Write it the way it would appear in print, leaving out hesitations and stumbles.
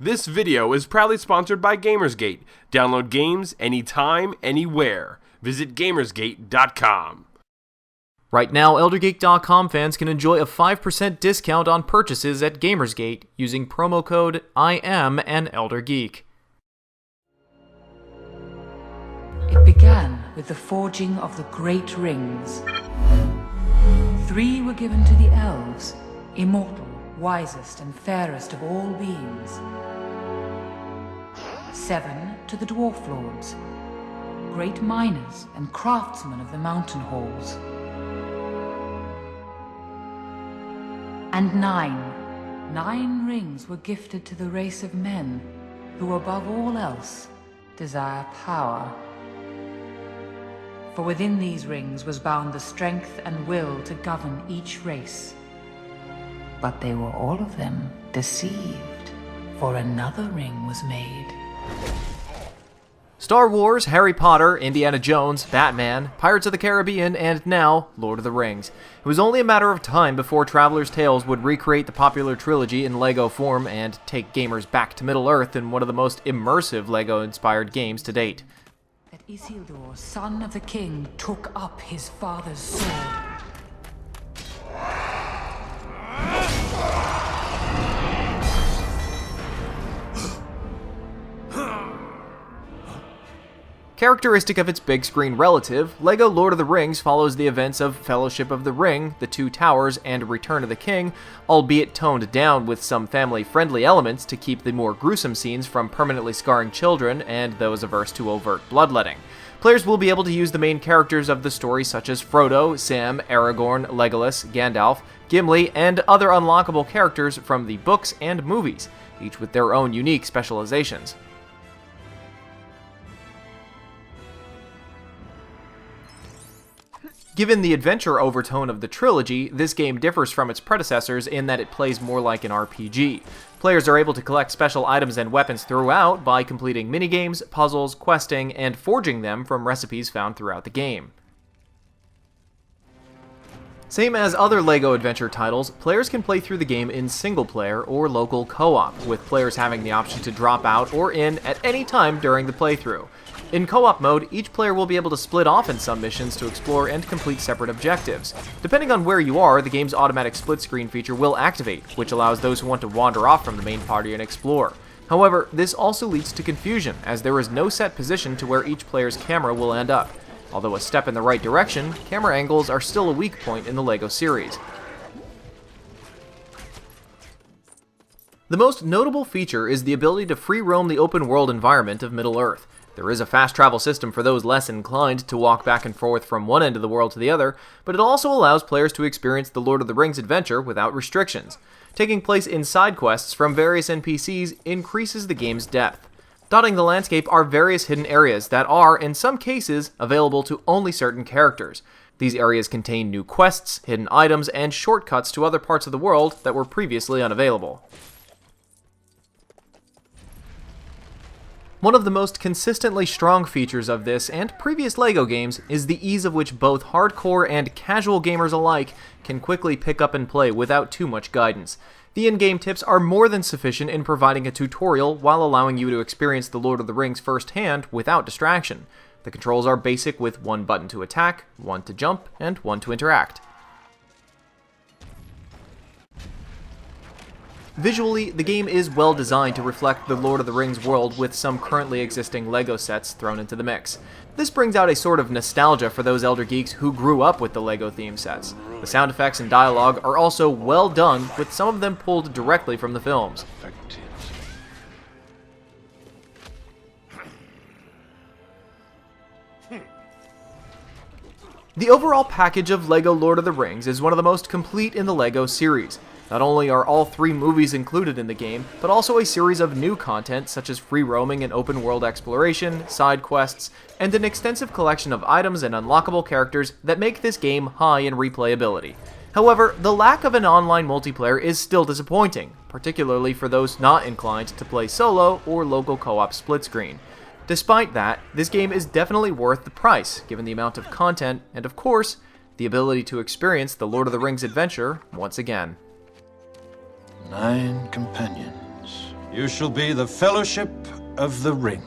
This video is proudly sponsored by Gamersgate. Download games anytime, anywhere. Visit Gamersgate.com. Right now, ElderGeek.com fans can enjoy a 5% discount on purchases at Gamersgate using promo code IAMANElderGeek. It began with the forging of the Great Rings. 3 were given to the elves, immortal, wisest and fairest of all beings. 7 to the dwarf lords, great miners and craftsmen of the mountain halls. And 9 rings were gifted to the race of men, who above all else desire power. For within these rings was bound the strength and will to govern each race. But they were all of them deceived, for another ring was made. Star Wars, Harry Potter, Indiana Jones, Batman, Pirates of the Caribbean, and now, Lord of the Rings. It was only a matter of time before Traveler's Tales would recreate the popular trilogy in LEGO form and take gamers back to Middle-earth in one of the most immersive LEGO-inspired games to date. That Isildur, son of the king, took up his father's sword. Characteristic of its big screen relative, LEGO Lord of the Rings follows the events of Fellowship of the Ring, The Two Towers, and Return of the King, albeit toned down with some family-friendly elements to keep the more gruesome scenes from permanently scarring children and those averse to overt bloodletting. Players will be able to use the main characters of the story such as Frodo, Sam, Aragorn, Legolas, Gandalf, Gimli, and other unlockable characters from the books and movies, each with their own unique specializations. Given the adventure overtone of the trilogy, this game differs from its predecessors in that it plays more like an RPG. Players are able to collect special items and weapons throughout by completing minigames, puzzles, questing, and forging them from recipes found throughout the game. Same as other LEGO adventure titles, players can play through the game in single-player or local co-op, with players having the option to drop out or in at any time during the playthrough. In co-op mode, each player will be able to split off in some missions to explore and complete separate objectives. Depending on where you are, the game's automatic split screen feature will activate, which allows those who want to wander off from the main party and explore. However, this also leads to confusion, as there is no set position to where each player's camera will end up. Although a step in the right direction, camera angles are still a weak point in the LEGO series. The most notable feature is the ability to free roam the open world environment of Middle-earth. There is a fast travel system for those less inclined to walk back and forth from one end of the world to the other, but it also allows players to experience the Lord of the Rings adventure without restrictions. Taking place in side quests from various NPCs increases the game's depth. Dotting the landscape are various hidden areas that are, in some cases, available to only certain characters. These areas contain new quests, hidden items, and shortcuts to other parts of the world that were previously unavailable. One of the most consistently strong features of this and previous LEGO games is the ease of which both hardcore and casual gamers alike can quickly pick up and play without too much guidance. The in-game tips are more than sufficient in providing a tutorial while allowing you to experience the Lord of the Rings firsthand without distraction. The controls are basic with 1 button to attack, 1 to jump, and 1 to interact. Visually, the game is well designed to reflect the Lord of the Rings world with some currently existing LEGO sets thrown into the mix. This brings out a sort of nostalgia for those elder geeks who grew up with the LEGO theme sets. The sound effects and dialogue are also well done, with some of them pulled directly from the films. The overall package of LEGO Lord of the Rings is one of the most complete in the LEGO series. Not only are all 3 movies included in the game, but also a series of new content such as free roaming and open world exploration, side quests, and an extensive collection of items and unlockable characters that make this game high in replayability. However, the lack of an online multiplayer is still disappointing, particularly for those not inclined to play solo or local co-op split screen. Despite that, this game is definitely worth the price, given the amount of content and, of course, the ability to experience the Lord of the Rings adventure once again. 9 companions, You shall be the Fellowship of the Ring.